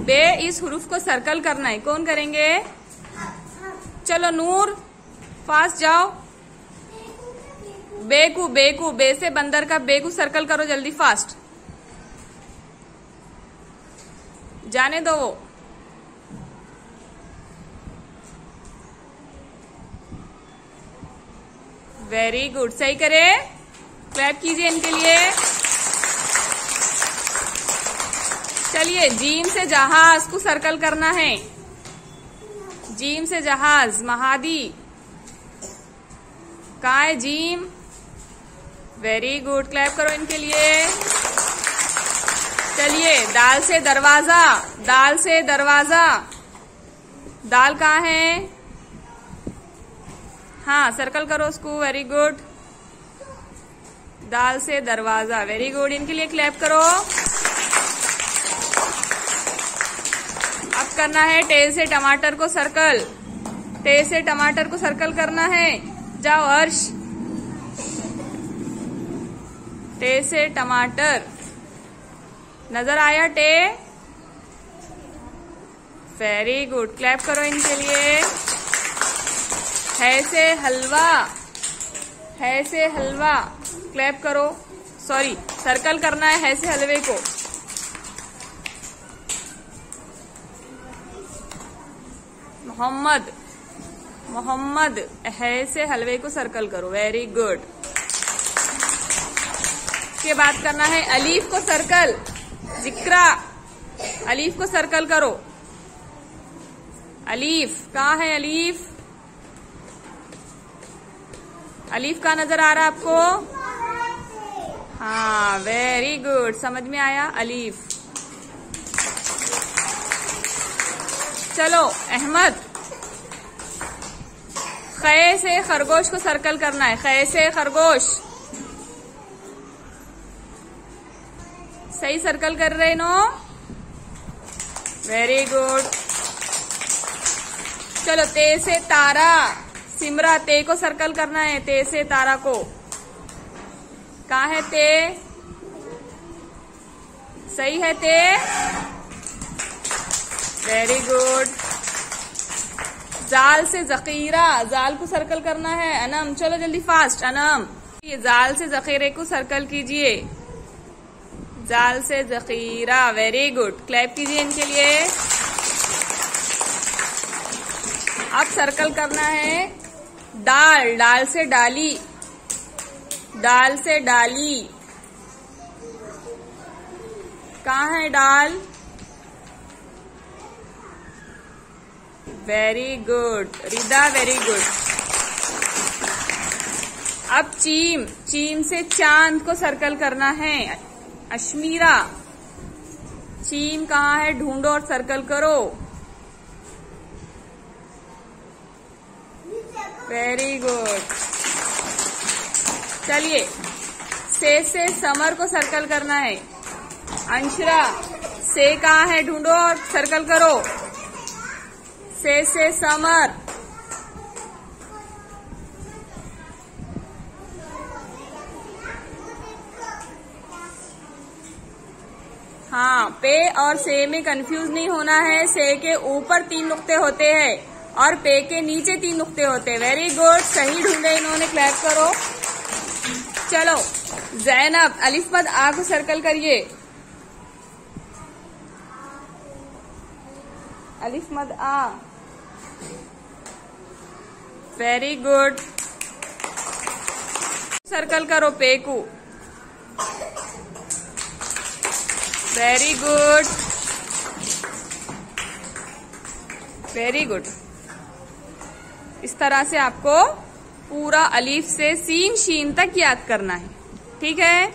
बे इस हुरूफ को सर्कल करना है। कौन करेंगे? चलो नूर, फास्ट जाओ। बेकू, बेकू, बे से बंदर का बेकू सर्कल करो जल्दी, फास्ट। जाने दो वो। वेरी गुड, सही करे। क्लैप कीजिए इनके लिए। चलिए, जीम से जहाज को सर्कल करना है। जीम से जहाज, महादी। कहाँ है जीम? वेरी गुड, क्लैप करो इनके लिए। चलिए, दाल से दरवाजा, दाल से दरवाजा। दाल कहाँ है? हाँ, सर्कल करो उसको। वेरी गुड, दाल से दरवाजा। वेरी गुड, इनके लिए क्लैप करो। अब करना है टेल से टमाटर को सर्कल। टेल से टमाटर को सर्कल करना है। जाओ हर्ष। टे से टमाटर, नजर आया टे? वेरी गुड, क्लैप करो इनके लिए। है से हलवा, है से हलवा, क्लैप करो। सॉरी, सर्कल करना है से हलवे को। मोहम्मद, मोहम्मद, है से हलवे को सर्कल करो। Very good. के बाद करना है अलीफ को सर्कल। जिक्रा, अलीफ को सर्कल करो। अलीफ कहाँ है? अलीफ, अलीफ का नजर आ रहा है आपको? हाँ, वेरी गुड, समझ में आया अलीफ। चलो अहमद, खे से खरगोश को सर्कल करना है। खे से खरगोश, सही सर्कल कर रहे नो? Very good. चलो, ते से तारा। सिमरा, ते को सर्कल करना है। ते से तारा को। कहाँ है ते? सही है ते। Very good. जाल से जखीरा, जाल को सर्कल करना है। अनम, चलो जल्दी फास्ट। अनम, ये जाल से जखीरे को सर्कल कीजिए। जाल से जखीरा। वेरी गुड, क्लैप कीजिए इनके लिए। अब सर्कल करना है दाल। दाल से डाली, दाल से डाली। कहाँ है दाल? Very good Rida, very good. अब चीम, चीम से चांद को सर्कल करना है। अश्मीरा, चीम कहाँ है? ढूंढो और सर्कल करो। Very good. चलिए, से समर को सर्कल करना है। अंशरा, से कहाँ है? ढूंढो और सर्कल करो। से समर। हाँ, पे और से में कंफ्यूज नहीं होना है। से के ऊपर 3 नुक्ते होते हैं और पे के नीचे 3 नुक्ते होते हैं। वेरी गुड, सही ढूंढे इन्होंने, क्लैप करो। चलो जैनब, अलिफ मद आ को सर्कल करिए। अलिफ मद आ। वेरी गुड, सर्कल करो पे को। Very good, very good. इस तरह से आपको पूरा अलीफ से सीन शीन तक याद करना है। ठीक है?